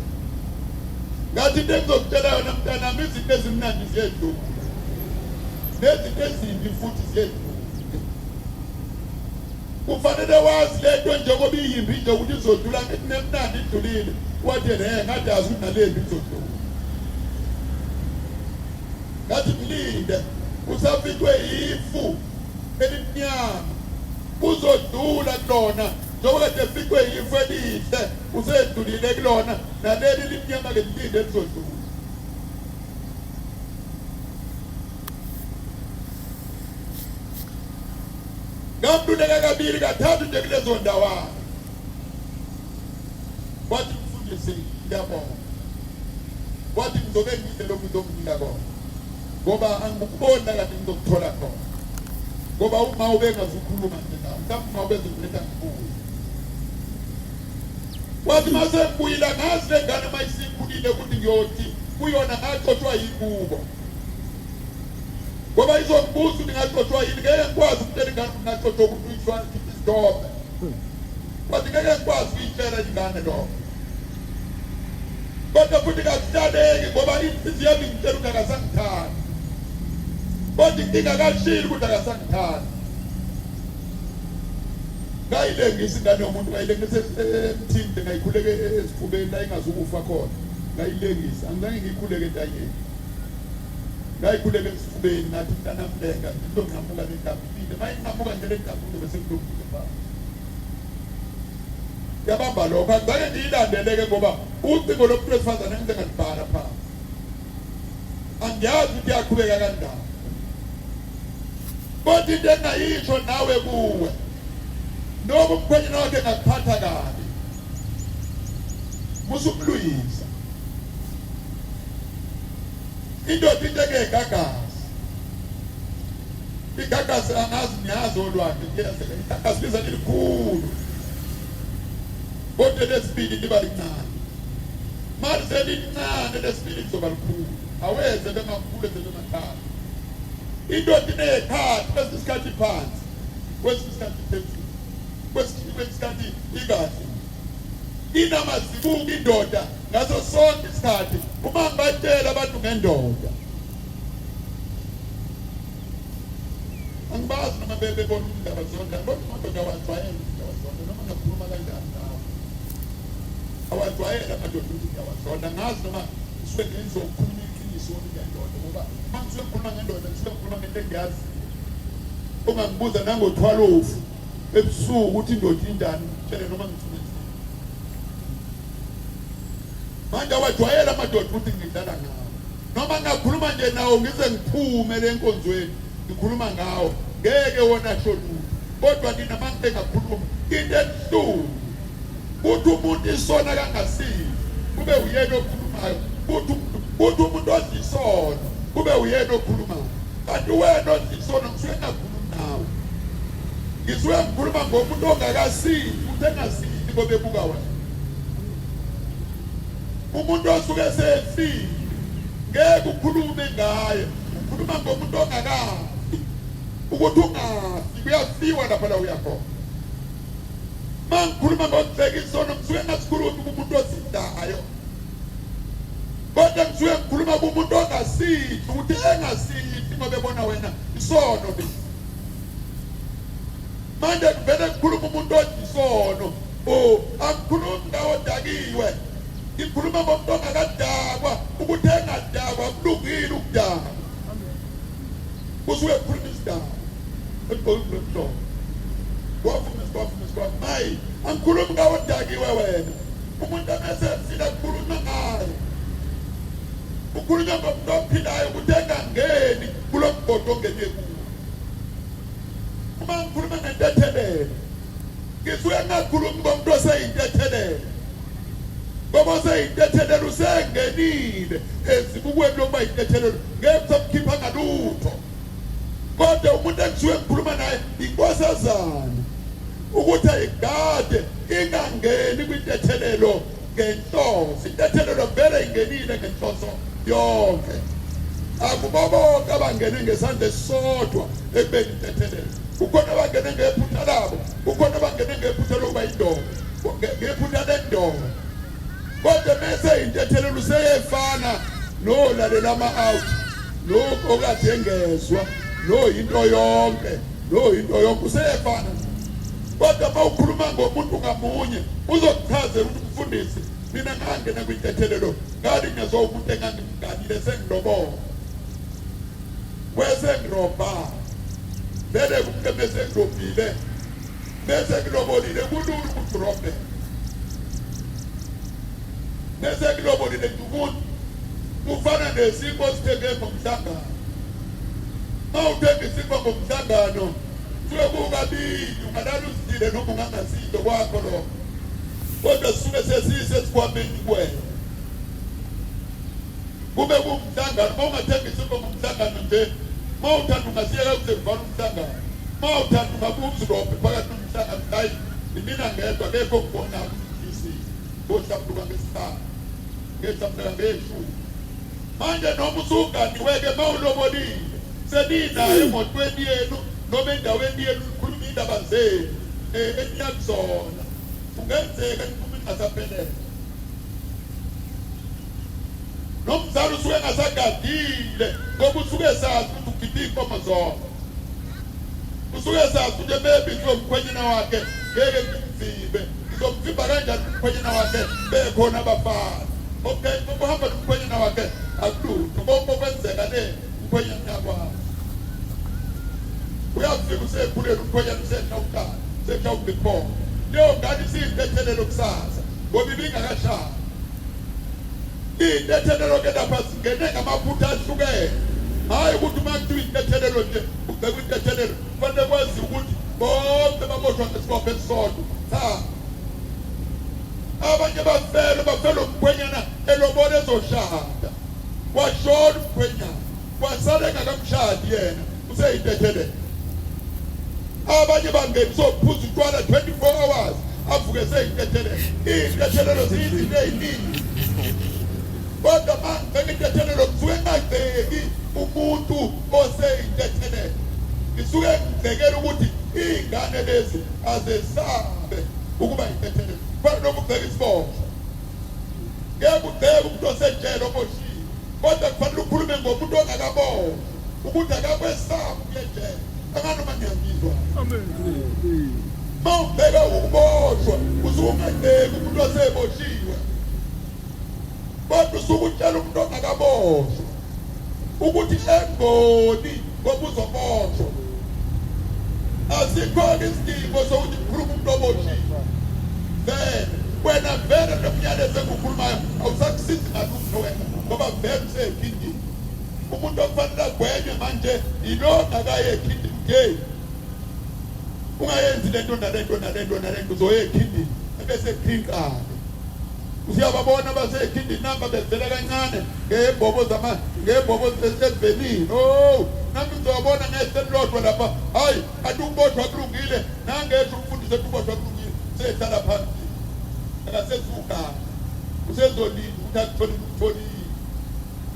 Ngathi into engizokutshela yona mntanami, izinto ezimnandi ziyedlula. Nezinto ezimbi futhi ziyedlula. Kufanele wazi lento njengoba iyimbi nje ukuthi izodlula, ngithi nemnandi idlulile. Wathi ngathi azi ukuthi nalembi izodlula. Ngathi mlinde usafitwe ifu elimnyama uzodlula kulona, njengoba kade efikwe ifu elihle usedlulile kulona, naleli limnyama ke lilinde lizodlula. Ngamluleka kabili kathathu nje kulezo ndawana. Wathi mfundisi ngiyabonga. Wathi ngizobe ngidle lokhu ngizokunika kona, ngoba angikubona kade ngizokuthola khona. Ngoba uma ubengazukhuluma nje nawe, mhlawumbe uma ubezokuletha ngibuye. Wathi mase ngibuyila ngazi le ngane mayisikhulile ukuthi ngiyothi kuyona ngaxoshwa yingubo. Ngoba izongibuza ukuthi ngaxoshwa yini, ngeke ngikwazi ukutshela ingane ukuthi ngaxoshwa ukuthi uyishwa isidobe. Wathi ngeke ngikwazi ukuyitshela ingane lokho. Kodwa futhi kakuhlaleki ngoba inhliziyo yami ngitshela ukuthi akasangithandi. Kodwa ingakashili ukuthi akasangithandi. Ngayilengisa ingane yomuntu, ngayilengisa emthini, ngayikhuleka esifubeni la ingazukufa khona. Ngayilengisa, angizange ngiyikhuleke entanyeni. Ngayikhuleka esifubeni ngathi mntana mlenga into ngingamuka lentambile. Mayingamuka nje lentambile bese ngilungile baba. Yabamba lokho angizange ngiyilandeleke ngoba ucingo lomuntu wesifazane ngenze ngalibhala phansi. Angiyazi ukuthi yaqhubeka kanjani. Kodwa into engayisho nawe kuwe, noma umkhwenyana wakhe ngakuphatha kabi, musumluyisa. Indoda into engegagasi. Igagasi angazi niyazi olwakhe, igagasi liza likhulu. Kodwa lesibili liba lincane. Manje selincane lesibili lizoba likhulu. Aweze bemakhulu bemakhulu. Indoda inekhathi kwesikhathi phansi, kwesikhathi phezulu, kwesikhathi ikahle. Inamazibuko indoda ngaso sonke isikhathi uma ngibatshela abantu ngendoda. Angibazi noma bebona indaba zonke, kodwa amadoda awajwayele indaba zonke noma ngakhuluma kanjani nawe. Awajwayele amadoda ukuthi ngiyawazonda, ngazi noma usuke ngizokhuluma iqiniso ngendoda ngoba uma ngisuke ngikhuluma ngendoda ngisuke ngikhuluma ngento engiyazi. Ungangibuza nango-12 ebusuku ukuthi indoda injani, ngitshele noma ngithini. Manje awajwayele amadoda ukuthi ngidlala ngawo. Noma ngakhuluma nje nawo ngize ngiphume le nkonzweni ngikhuluma ngawo, ngeke wona asho lutho. Kodwa nina manje ngakhuluma into ebuhlungu ukuthi umuntu isona kangasizi kube uyena okhulumayo, ukuthi umuntu ozisono kube uyena okhulumayo. Kanti wena ozisono ngisuke ngakhuluma nawe, ngisuke ngikhuluma ngomuntu ongakasizi ukuthi engasizi ngoba ebuka wena. Umuntu osuke sefile ngeke ukhulume ngaye, ukhuluma ngomuntu ongakafi ukuthi ungafi, kuyafiwa lapha la uyakhona. Mangikhuluma ngokubheka isono ngisuke ngasikhulumi kumuntu osindayo, kodwa ngisuke ngikhuluma kumuntu ongasizi ukuthi engasizi ngoba ebona wena isono lesi. Manje kuvele kukhuluma umuntu oyisono, angikhulumi ngawo odakiwe, ngikhuluma ngomuntu ongakadakwa ukuthi engadakwa kulungile ukudakwa. Kusuke kukhuluma isidakwa ekugqokile wafumisa mayi, angikhulumi ngawo odakiwe wena. Umuntu amesefile kukhulunywa ngayo, ukhulunywa ngomuntu ophilayo ukuthi engangeni kulo mgodo ongene kuwo. Uma ngikhuluma ngentethelelo ngisuke ngakhulumi ngomuntu oseyintethelelo, ngoba oseyintethelelo usengenile ezibukweni lokuba yintethelelo ngeke samkhipha ngalutho. Kodwa umuntu engisuke ngikhuluma naye inkosazana ukuthi ayigade ingangeni kwintethelelo ngenhloso. Intethelelo vele ingenile ngenhloso yonke. Akubabo kabangene ngesandla esisodwa ekubeni intethelelo. Ukhona abangene ngephutha labo, ukhona abangene ngephutha lokuba indoda, ngephutha lendoda. Kodwa mase intethelelo useyefana nolalela ama-out, lokho okade engezwa, lo into yonke, useyefana. Kodwa uma ukhuluma ngomuntu ngamunye uzokuchazela ukuthi umfundisi mina ngangena kwintethelelo ngani ngezwa umuntu engangimganile sengilobola wesengiroba bele kumke bese ngirobile bese ngilobolile kulula ukuthi urobe bese ngilobolile umuntu kufana nesipho sithenge ngomhlangano. Uma uthenga isipho ngomhlangano suke kukabili ungalala uzidile noma ungangasilo kwakho lokho, kodwa suke sesise esikhwameni kwena kube kumhlangano. Uma ungathenga isipho ngomhlangano nje, uma uthanda ungasiyeka kuze kuvala umhlangano, uma uthanda ungabuza urobhe phakathi nomhlangano. Hayi mina ngedwa kekho kubona umfundisi bohlaphuka ngesithathu ngehlaphuka ngeshumi. Manje noma usunganiweke uma ulobolile seninayo emotweni yenu noma endaweni yenu ukhuluma indaba zenu eniyakuzona, kungenzeka niphume ningasaphelele. Nomzali usuke engasagadile ngoba usuke esazi ukuthi ugida iy'nkomo zona, usuke esazi ukuthi maybe ngizomkhwenyana wakhe ngeke ngimvibe, ngizomvimba kanjani umkhwenyana wakhe bekhona abafana. Okay, uma uhamba nomkhwenyana wakhe akulutho, konke okwenzeka le umkhwenyana yakwazi. Uyafika usekhulele umkhwenyana usenawukala sekhawubikhona leyo ngane isiyintethelelo kusasa ngoba ibingakashaya. Intethelelo ke lapha singene ngamaphutha ahlukene, hayi ukuthi uma kuthiwa intethelelo nje ubheka intethelelo kufanele kwazi ukuthi bonke baboshwa ngesibopho esisodwa. Abanye bafela umkhwenyana elobole ezoshada, washona umkhwenyana wasala engakamshadi yena useyintethelelo. Abanye bangeni sophuza utshwala 24 hours avuke seyintethelelo. Iy'ntethelelo ziyizinto ey'ningi, kodwa mangibheka intethelelo kusuke ngingabheki umuntu oseyintethelelo, ngisuke ngibhekela ukuthi iy'ngane lezi azesabe ukuba yintethelelo. Kufanele noma ubheka isiboshwa, ngeke ubheke umuntu osejele oboshiwe, kodwa kufanele ukhulume ngomuntu ongakaboshwa ukuthi akakwesaba ukuyejele. Anganoma ngiyangizwa. Amen. Uma ubheka ukuboshwa usuke ungabheki umuntu oseboshiwe, kodwa usuke utshela umuntu ongakaboshwa ukuthi engoni ngoba uzoboshwa. Asikho-ke isidingo sokuthi ukhulume umuntu oboshiwe. Vele wena vele nomyalezo engukhulumayo awusakusizi ngalutho wena ngoba vele useyikhindini. Umuntu okufanele agwenywe manje yilo ongakaye ekhindini. Gay ungayenzi lento nalento uzoye ekhindini ebese ekhinkana. Usiyababona abasekhindini namba bevela kancane ngebhobo ezivelile. Oh, nami uzobona ngeselilodwa lapha. Hayi athi ukuboshwa kulungile nangesho umfundisi ethi ukuboshwa kulungile sehlala phansi akasezuka usezolinda ukuthi akuthole ukutholile.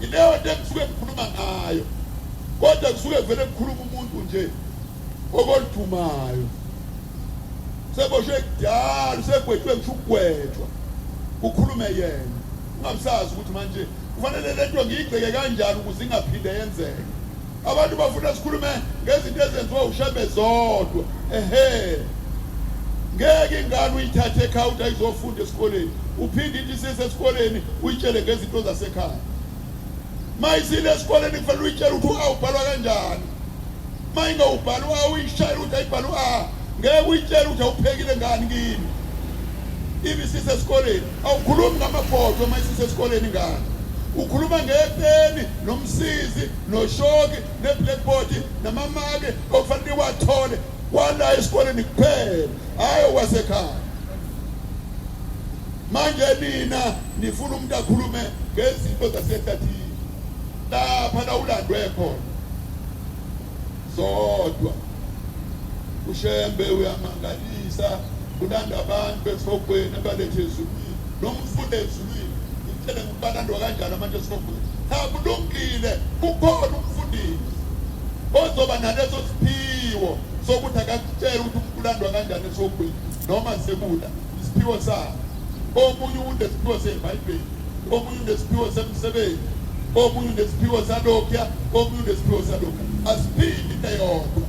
Ileyo nto kusuke kukhuluma ngayo, kodwa kusuke vele kukhuluma umuntu nje okoluthumayo. Seboshwe kudala usegwetshwe ngisho ukugwetshwa ukhulume yena ungasazi ukuthi manje kufanele lento ngiyigceke kanjani ukuze ingaphinde yenzeke. Abantu bafuna sikhulume ngezinto ezenziwa ushebe zodwa. Ngeke ingane uyithathe ekhawunti ayizofunda esikoleni uphinde ithi sesesikoleni uyitshele ngezinto zasekhaya. Mayisile esikoleni kufanele uyitshele ukuthi awubhalwa kanjani. Mayingawubhalwa uyishayela ukuthi ayibhalwa ngeke uyitshele ukuthi awuphekile ngani kini. Ibisise esikoleni awukhulumi ngamabhodwe mayisise esikoleni ngani. Ukhuluma ngepeni nomsizi noshoki neblackboard namamake okufanele wathole wala esikoleni kuphela, hayi wasekhaya. Manje nina nifuna umuntu akhulume ngezinto zasehlathini lapha la ulandwe khona zodwa. Ushembe uyamangalisa, ulanda abantu besokweni abalethe ezulwini noma ufunde ezulwini ngikutshele ngokubalandwa kanjani manje sinokuthi akulungile ukhona umfundisi ozoba naleso siphiwo sokuthi akakutshela ukuthi ukulandwa kanjani esogwini noma sebula isiphiwo sakhe. Omunye unesiphiwo seBhayibheli, omunye unesiphiwo semsebenzi, omunye unesiphiwo salokhuya, omunye unesiphiwo salokhuya. Asiphili into eyodwa.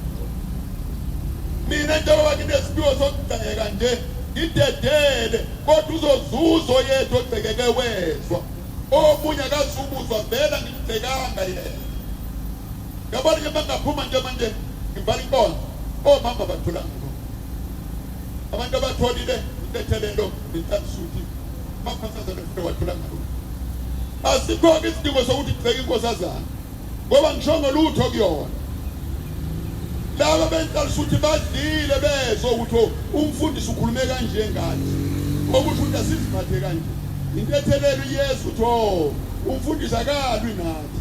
Mina njengoba nginesiphiwo sokugxeka nje ngidedele kodwa uzozuzo yethu ogcekeke wezwa. Omunye akazubuzwa vela ngimgcekanga yena. Ngabona ke bangaphuma nje manje ngivala inkonzo. Omama bathula ngakho. Abantu abatholile intethelelo intansuthi baphasazana futhi wathula ngakho. Asikho isidingo sokuthi gceke inkosazana. Ngoba ngishongo lutho kuyona. Laba bentansuthi badlile bezwe ukuthi umfundisi ukhulume kanje ngathi. Ukuthi uthi asiziphathe kanje. Intethelelo iyesu uthi umfundisi akalwi nathi.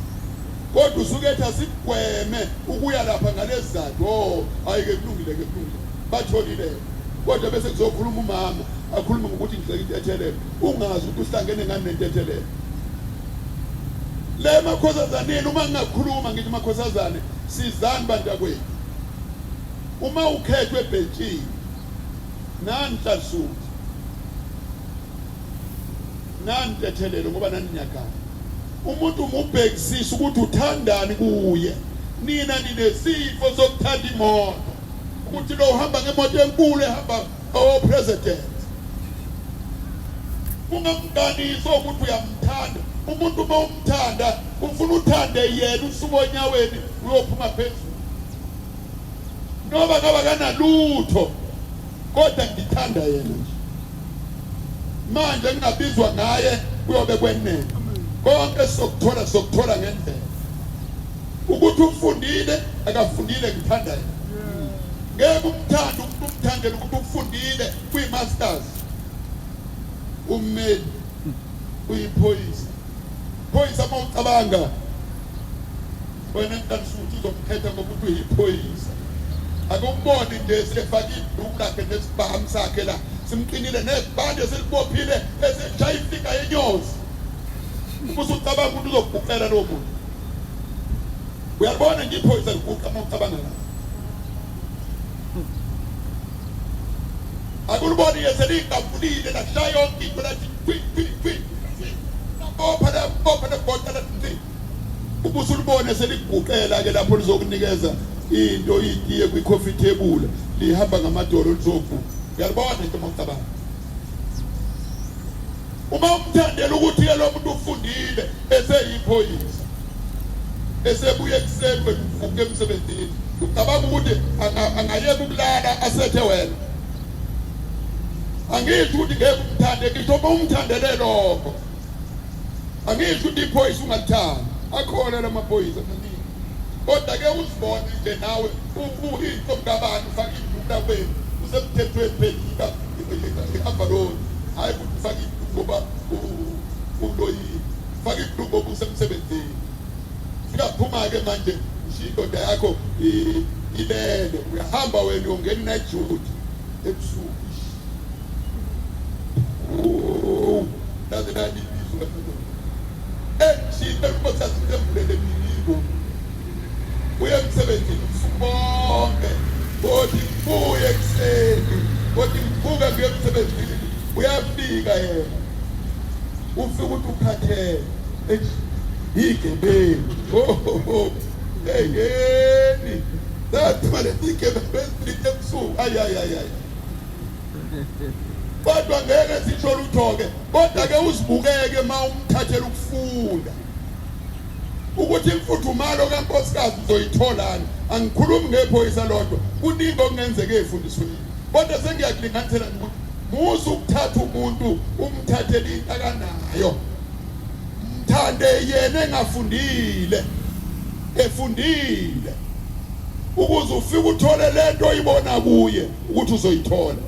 Kodwa usukethi asigweme ukuya lapha ngalezizathu ayike kulungile ke kulungile batholile kodwa bese kuzokhuluma umama akhuluma ngokuthi ngicela intethelelo ungazi ukuthi uhlangene ngani nentethelelo le makhosazaneni uma ngingakhuluma ngithi makhosazane sizani bantakwethu uma ukhethwe ebhentshini nani hlalsuthi nani intethelelo ngoba nani nyakana umuntu umubhekisisa ukuthi uthandani kuye. Nina ninesifo sokuthanda imoto ukuthi lo uhamba ngemoto enkulu ehamba president. Ungamganisa ukuthi uyamthanda umuntu uma umthanda ufuna uthande yena usuka onyaweni uyophuma phezulu. Noba ngaba kanalutho kodwa ngithanda yena nje. Manje ngingabizwa ngaye kuyobe kwenene. Konke sokuthola ngendlela. Ukuthi ufundile akafundile ngithanda yena. Ngeke umthande umuntu umthandele ukuthi ufundile kwi-masters. Ummeli uyiphoyisa. Phoyisa uma ucabanga wena ntansuthi uzomkhetha ngokuthi uyiphoyisa. Akumboni nje sefaka ibhuku lakhe nesibhamu sakhe la simqinile nezibhande selibophile eseshaya ifika yenyosi. Ukuze ucabanga ukuthi uzokubhuqela lo muntu. Uyabona nje iphoyisa libuqa uma ucabanga la. Akuluboni yeselikavulile lashaya yonke into lathi kwi. Opha la bhoqa lathi. Ukuze ulibone seliguqela ke lapho lizokunikeza into itiye kwi-coffee table lihamba ngamadolo lizovuka. Uyalibona into mawucabanga. Uma umthandela ukuthi ke lo muntu ufundile eseyiphoyisa esebuye ekuseni kwevuka emsebenzini ucabanga ukuthi angayeka ukulala asethe wena. Angisho ukuthi ngeke umthande ngisho uma umthandele lokho. Angisho ukuthi iphoyisa ungalithanda akhona lamaphoyisa amaningi. Kodwa ke uzibone nje nawe into ngabani ufaka ibhuku lakwenu usemthethweni phela ihambaloni hayi ukuthi ufaka ngoba uloyi faka ibhuku ngoba usemsebenzini. Siyaphuma ke manje indoda yakho ilele uyahamba wena ungena eJude ebusuku. Nazi nani bizwa siyinto sasembulele imilingo uye emsebenzini bonke kodwa ubuye ekuseni kodwa imvuka kuye emsebenzini uyafika yena ufika ukuthi ukhathele igebeni eyeni zathwale igebeni besike ebusuku ay kodwa ngeke sisho lutho-ke kodwa ke uzibukeke ma umthathela ukufunda ukuthi imfudumalo kankosikazi uzoyitholani. Angikhulumi ngephoyisa lodwa kuningi okungenzeka efundisweni kodwa sengiyakulinganisela ukuthi musu ukuthatha umuntu umthathele into akanayo. Mthande yena engafundile efundile ukuze ufike uthole lento oyibona kuye ukuthi uzoyithola.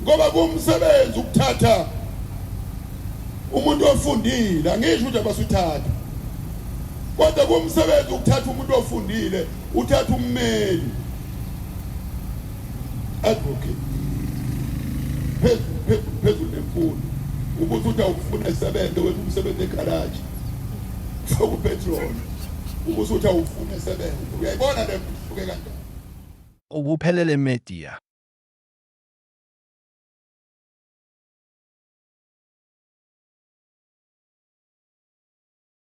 Ngoba kumsebenzi ukuthatha umuntu ofundile angisho ukuthi abasuthatha kodwa kumsebenzi ukuthatha umuntu ofundile uthatha ummeli advocate phezulu nemfundo ukuthi awufuna isebenze wena usebenza egarage sokupetrol ukuze uthi awufune sebenze uyayibona le mfuke kanjani Ubuphelele media.